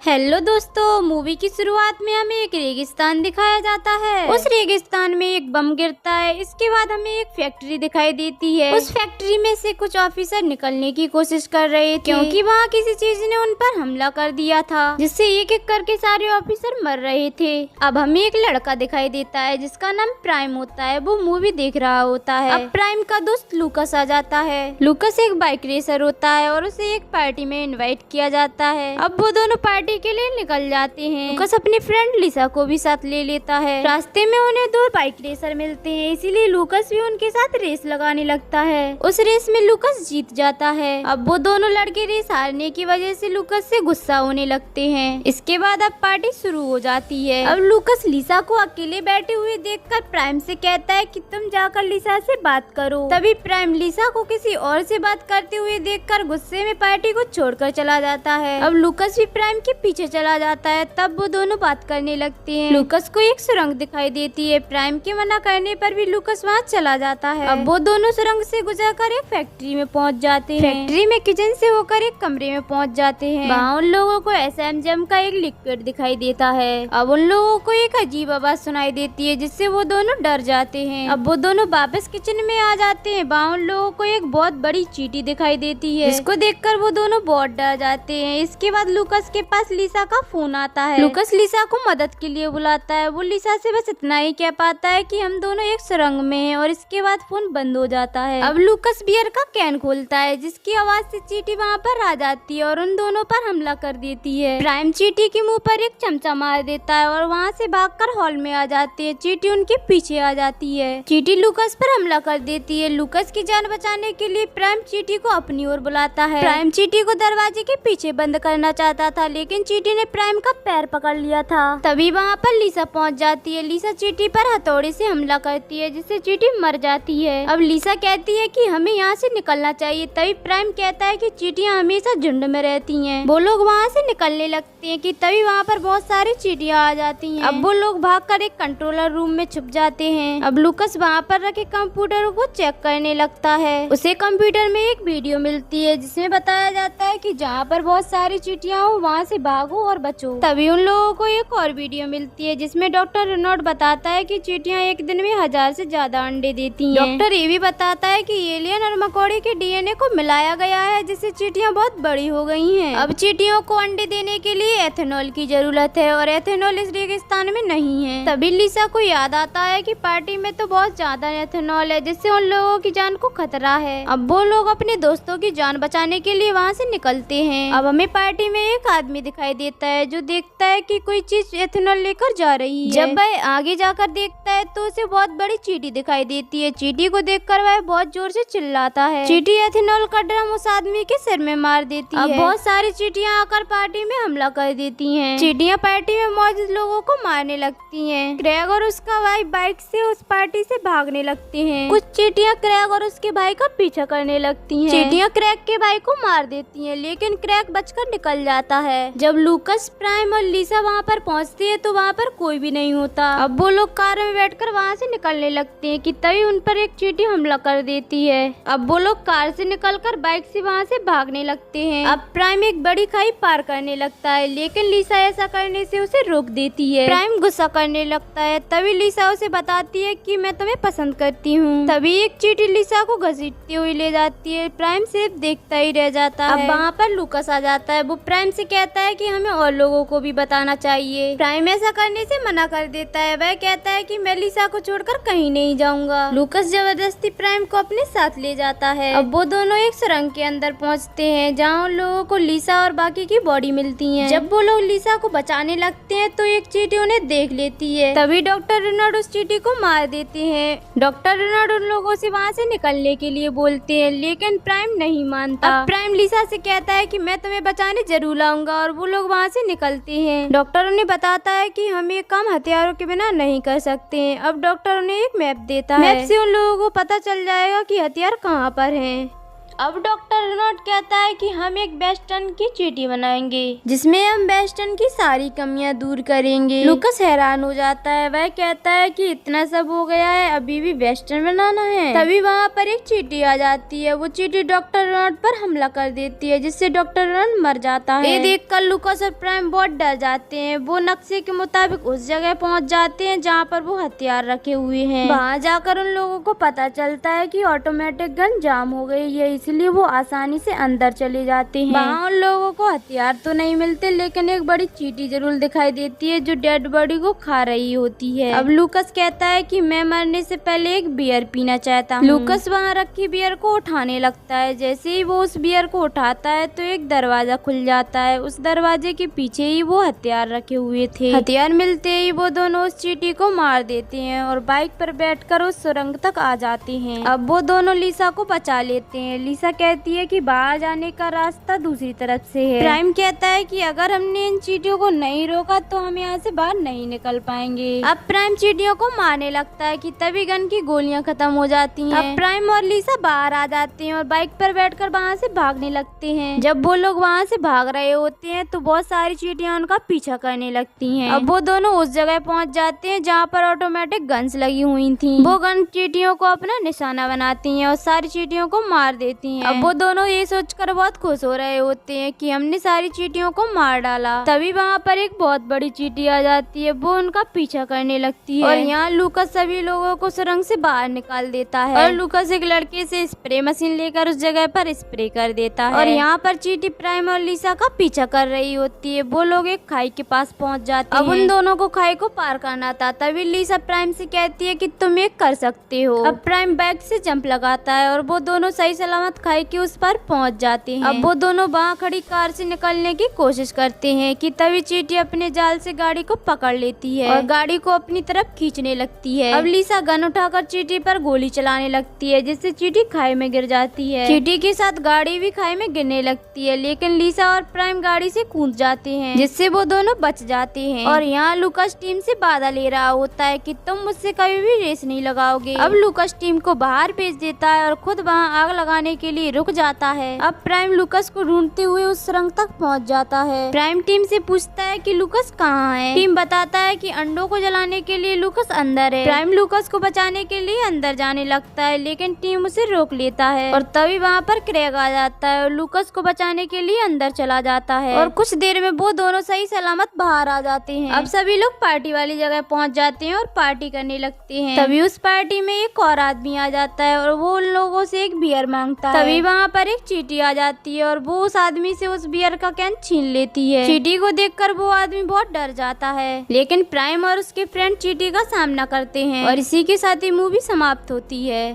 Hello दोस्तों, movie की शुरुआत में हमें एक रेगिस्तान दिखाया जाता है। उस रेगिस्तान में एक बम गिरता है। इसके बाद हमें एक फैक्ट्री दिखाई देती है। उस फैक्ट्री में से कुछ ऑफिसर निकलने की कोशिश कर रहे थे क्योंकि वहाँ किसी चीज ने उन पर हमला कर दिया था, जिससे एक एक करके सारे ऑफिसर मर रहे थे। अब हमें एक लड़का दिखाई देता है जिसका नाम प्राइम होता है। वो मूवी देख रहा होता है। अब प्राइम का दोस्त लूकस आ जाता है। लूकस एक बाइक रेसर होता है और उसे एक पार्टी में इनवाइट किया जाता है। अब वो दोनों पार्टी के लिए निकल जाते हैं। लूकस अपनी फ्रेंड लिसा को भी साथ ले लेता है। रास्ते में उन्हें दो बाइक रेसर मिलते हैं, इसीलिए लूकस भी उनके साथ रेस लगाने लगता है। उस रेस में लूकस जीत जाता है। अब वो दोनों लड़के रेस हारने की वजह से लूकस से गुस्सा होने लगते हैं। इसके बाद अब पार्टी शुरू हो जाती है। अब लूकस लिसा को अकेले बैठे हुए देखकर प्राइम से कहता है कि तुम जाकर लिसा से बात करो। तभी प्राइम लिसा को किसी और से बात करते हुए देखकर गुस्से में पार्टी को छोड़कर चला जाता है। अब लूकस भी प्राइम के पीछे चला जाता है। तब वो दोनों बात करने लगते हैं। लूकस को एक सुरंग दिखाई देती है। प्राइम के मना करने पर भी लूकस वहाँ चला जाता है। अब वो दोनों सुरंग से गुजरकर एक फैक्ट्री में पहुँच जाते हैं। फैक्ट्री में किचन से होकर एक कमरे में पहुँच जाते हैं। वहाँ उन लोगों को एसएमजेम का एक लिक्विड दिखाई देता है। अब उन लोगों को एक अजीब आवाज सुनाई देती है, जिससे वो दोनों डर जाते हैं। अब वो दोनों वापस किचन में आ जाते हैं। वहाँ उन लोगों को एक बहुत बड़ी चींटी दिखाई देती है, जिसको देखकर वो दोनों बहुत डर जाते हैं। इसके बाद लूकस के पास लिसा का फोन आता है। लूकस लिसा को मदद के लिए बुलाता है। वो लिसा से बस इतना ही कह पाता है कि हम दोनों एक सुरंग में हैं, और इसके बाद फोन बंद हो जाता है। अब लूकस बियर का कैन खोलता है, जिसकी आवाज से चींटी वहाँ पर आ जाती है और उन दोनों पर हमला कर देती है। प्राइम चींटी के मुंह पर एक चमचा मार देता है और वहाँ से भागकर हॉल में आ जाती है। चींटी उनके पीछे आ जाती है। चींटी लूकस पर हमला कर देती है। लूकस की जान बचाने के लिए प्राइम चींटी को अपनी ओर बुलाता है। प्राइम चींटी को दरवाजे के पीछे बंद करना चाहता था, लेकिन चींटी ने प्राइम का पैर पकड़ लिया था। तभी वहाँ पर लिसा पहुँच जाती है। लिसा चींटी पर हथौड़े से हमला करती है, जिससे चींटी मर जाती है। अब लिसा कहती है कि हमें यहाँ से निकलना चाहिए। तभी प्राइम कहता है कि चींटियाँ हमेशा झुंड में रहती हैं। वो लोग वहाँ से निकलने लगते हैं कि तभी वहाँ पर बहुत सारी चींटियाँ आ जाती हैं। अब वो लोग भागकर एक कंट्रोलर रूम में छुप जाते हैं। अब लूकस वहाँ पर रखे कंप्यूटर को चेक करने लगता है। उसे कंप्यूटर में एक वीडियो मिलती है, जिसमें बताया जाता है कि जहाँ पर बहुत सारी चींटियाँ हो वहाँ से भागो और बचो। तभी उन लोगों को एक और वीडियो मिलती है, जिसमें डॉक्टर रेनॉल्ड बताता है कि चींटियाँ एक दिन में 1000 से ज्यादा अंडे देती हैं। डॉक्टर ये भी बताता है कि एलियन और मकोड़े के डीएनए को मिलाया गया है, जिससे चींटियाँ बहुत बड़ी हो गई हैं। अब चींटियों को अंडे देने के लिए एथेनॉल की जरूरत है, और एथेनॉल इस रेगिस्तान में नहीं है। तभी लिसा को याद आता है कि पार्टी में तो बहुत ज्यादा एथेनॉल है, जिससे उन लोगों की जान को खतरा है। अब वो लोग अपने दोस्तों की जान बचाने के लिए वहाँ से निकलते हैं। अब हमें पार्टी में एक आदमी दिखाई देता है, जो देखता है कि कोई चीज एथेनॉल लेकर जा रही है। जब वह आगे जाकर देखता है तो उसे बहुत बड़ी चींटी दिखाई देती है। चींटी को देखकर वह बहुत जोर से चिल्लाता है। चींटी एथेनॉल का ड्रम उस आदमी के सिर में मार देती है। अब बहुत सारी चींटियां आकर पार्टी में हमला कर देती हैं। चींटियां पार्टी में मौजूद लोगों को मारने लगती हैं। क्रेग और उसका भाई बाइक से उस पार्टी से भागने लगते हैं। कुछ चींटियां क्रेग और उसके भाई का पीछा करने लगती हैं। चींटियां क्रेग के भाई को मार देती हैं, लेकिन क्रेग बचकर निकल जाता है। जब लूकस, प्राइम और लिसा वहाँ पर पहुँचती है तो वहाँ पर कोई भी नहीं होता। अब वो लोग कार में बैठकर वहाँ से निकलने लगते हैं कि तभी उन पर एक चींटी हमला कर देती है। अब वो लोग कार से निकलकर बाइक से वहाँ से भागने लगते हैं। अब प्राइम एक बड़ी खाई पार करने लगता है, लेकिन लिसा ऐसा करने से उसे रोक देती है। प्राइम गुस्सा करने लगता है। तभी लिसा उसे बताती है कि मैं तुम्हें पसंद करती हूँ। तभी एक चींटी लिसा को घसीटती हुई ले जाती है। प्राइम सिर्फ देखता ही रह जाता है। अब वहाँ पर लूकस आ जाता है। वो प्राइम से कहता है कि हमें और लोगों को भी बताना चाहिए। प्राइम ऐसा करने से मना कर देता है। वह कहता है कि मैं लिसा को छोड़कर कहीं नहीं जाऊंगा। लूकस जबरदस्ती प्राइम को अपने साथ ले जाता है। अब वो दोनों एक सुरंग के अंदर पहुंचते हैं, जहां उन लोगों को लिसा और बाकी की बॉडी मिलती है। जब वो लोग लिसा को बचाने लगते हैं तो एक चींटी उन्हें देख लेती है। तभी डॉक्टर रेनॉल्ड उस चींटी को मार देते हैं। डॉक्टर रेनॉल्ड उन लोगों से वहाँ से निकलने के लिए बोलते हैं, लेकिन प्राइम नहीं मानता। अब प्राइम लिसा से कहता है कि मैं तुम्हें बचाने जरूर आऊंगा, और वो लोग वहाँ से निकलते हैं। डॉक्टर उन्हें बताता है कि हम ये काम हथियारों के बिना नहीं कर सकते हैं। अब डॉक्टर उन्हें एक मैप देता है। मैप से उन लोगों को पता चल जाएगा कि हथियार कहाँ पर हैं। अब डॉक्टर रेनॉल्ट कहता है कि हम एक वेस्टर्न की चींटी बनाएंगे जिसमें हम वेस्टर्न की सारी कमियां दूर करेंगे। लूकस हैरान हो जाता है, वह कहता है कि इतना सब हो गया है, अभी भी वेस्टर्न बनाना है। तभी वहाँ पर एक चींटी आ जाती है, वो चींटी डॉक्टर रेनॉल्ट पर हमला कर देती है जिससे डॉक्टर रेनॉल्ट मर जाता है। ये देखकर लूकस और प्राइम बहुत डर जाते हैं। वो नक्शे के मुताबिक उस जगह पहुँच जाते हैं जहाँ पर वो हथियार रखे हुए हैं। वहाँ जाकर उन लोगों को पता चलता है कि ऑटोमेटिक गन जाम हो गई है, इसलिए वो आसानी से अंदर चले जाते हैं। वहाँ उन लोगों को हथियार तो नहीं मिलते, लेकिन एक बड़ी चींटी जरूर दिखाई देती है जो डेड बॉडी को खा रही होती है। अब लूकस कहता है कि मैं मरने से पहले एक बियर पीना चाहता हूँ। लूकस वहाँ रखी बियर को उठाने लगता है। जैसे ही वो उस बियर को उठाता है तो एक दरवाजा खुल जाता है। उस दरवाजे के पीछे ही वो हथियार रखे हुए थे। हथियार मिलते ही वो दोनों उस चींटी को मार देते हैं और बाइक पर बैठकर उस सुरंग तक आ जाते हैं। अब वो दोनों लिसा को बचा लेते हैं। लिसा कहती है कि बाहर जाने का रास्ता दूसरी तरफ से है। प्राइम कहता है कि अगर हमने इन चींटियों को नहीं रोका तो हम यहाँ से बाहर नहीं निकल पाएंगे। अब प्राइम चींटियों को मारने लगता है कि तभी गन की गोलियां खत्म हो जाती हैं। अब प्राइम और लिसा बाहर आ जाते हैं और बाइक पर बैठकर वहाँ से भागने लगते हैं। जब वो लोग वहाँ से भाग रहे होते हैं तो बहुत सारी चींटियां उनका पीछा करने लगती हैं। अब वो दोनों उस जगह पहुँच जाते हैं जहाँ पर ऑटोमेटिक गन्स लगी हुई थी। वो गन चींटियों को अपना निशाना बनाती हैं और सारी चींटियों को मार देती हैं। अब वो दोनों ये सोचकर बहुत खुश हो रहे होते हैं कि हमने सारी चींटियों को मार डाला। तभी वहाँ पर एक बहुत बड़ी चींटी आ जाती है, वो उनका पीछा करने लगती है और यहाँ लूकस सभी लोगों को सुरंग से बाहर निकाल देता है और लूकस एक लड़के से स्प्रे मशीन लेकर उस जगह पर स्प्रे कर देता है और यहाँ पर चींटी प्राइम और लिसा का पीछा कर रही होती है। वो लोग एक खाई के पास पहुँच जाते हैं। अब उन दोनों को खाई को पार करना था। तभी लिसा प्राइम से कहती है कि तुम ये कर सकते हो। अब प्राइम बैग से जंप लगाता है और वो दोनों सही सलामत खाई के उस पर पहुंच जाते हैं। अब वो दोनों वहाँ खड़ी कार से निकलने की कोशिश करते हैं कि तभी चींटी अपने जाल से गाड़ी को पकड़ लेती है और गाड़ी को अपनी तरफ खींचने लगती है। अब लिसा गन उठाकर चींटी पर गोली चलाने लगती है जिससे चींटी खाई में गिर जाती है। चींटी के साथ गाड़ी भी खाई में गिरने लगती है, लेकिन लिसा और प्राइम गाड़ी से कूद जाते हैं जिससे वो दोनों बच जाते हैं। और यहाँ लूकस टीम से वादा ले रहा होता है कि तुम मुझसे कभी भी रेस नहीं लगाओगे। अब लूकस टीम को बाहर भेज देता है और खुद वहाँ आग लगाने के लिए रुक जाता है। अब प्राइम लूकस को ढूंढते हुए उस सुरंग तक पहुँच जाता है। प्राइम टीम से पूछता है कि लूकस कहाँ है। टीम बताता है कि अंडों को जलाने के लिए लूकस अंदर है। प्राइम लूकस को बचाने के लिए अंदर जाने लगता है, लेकिन टीम उसे रोक लेता है और तभी वहाँ पर क्रैग आ जाता है और लूकस को बचाने के लिए अंदर चला जाता है और कुछ देर में वो दोनों सही सलामत बाहर आ जाते हैं। अब सभी लोग पार्टी वाली जगह पहुँच जाते हैं और पार्टी करने लगते हैं। तभी उस पार्टी में एक और आदमी आ जाता है और वो उन लोगों से एक बियर मांगता है। तभी वहाँ पर एक चींटी आ जाती है और वो उस आदमी से उस बियर का कैन छीन लेती है। चींटी को देखकर वो आदमी बहुत डर जाता है, लेकिन प्राइम और उसके फ्रेंड चींटी का सामना करते हैं और इसी के साथ ही मूवी समाप्त होती है।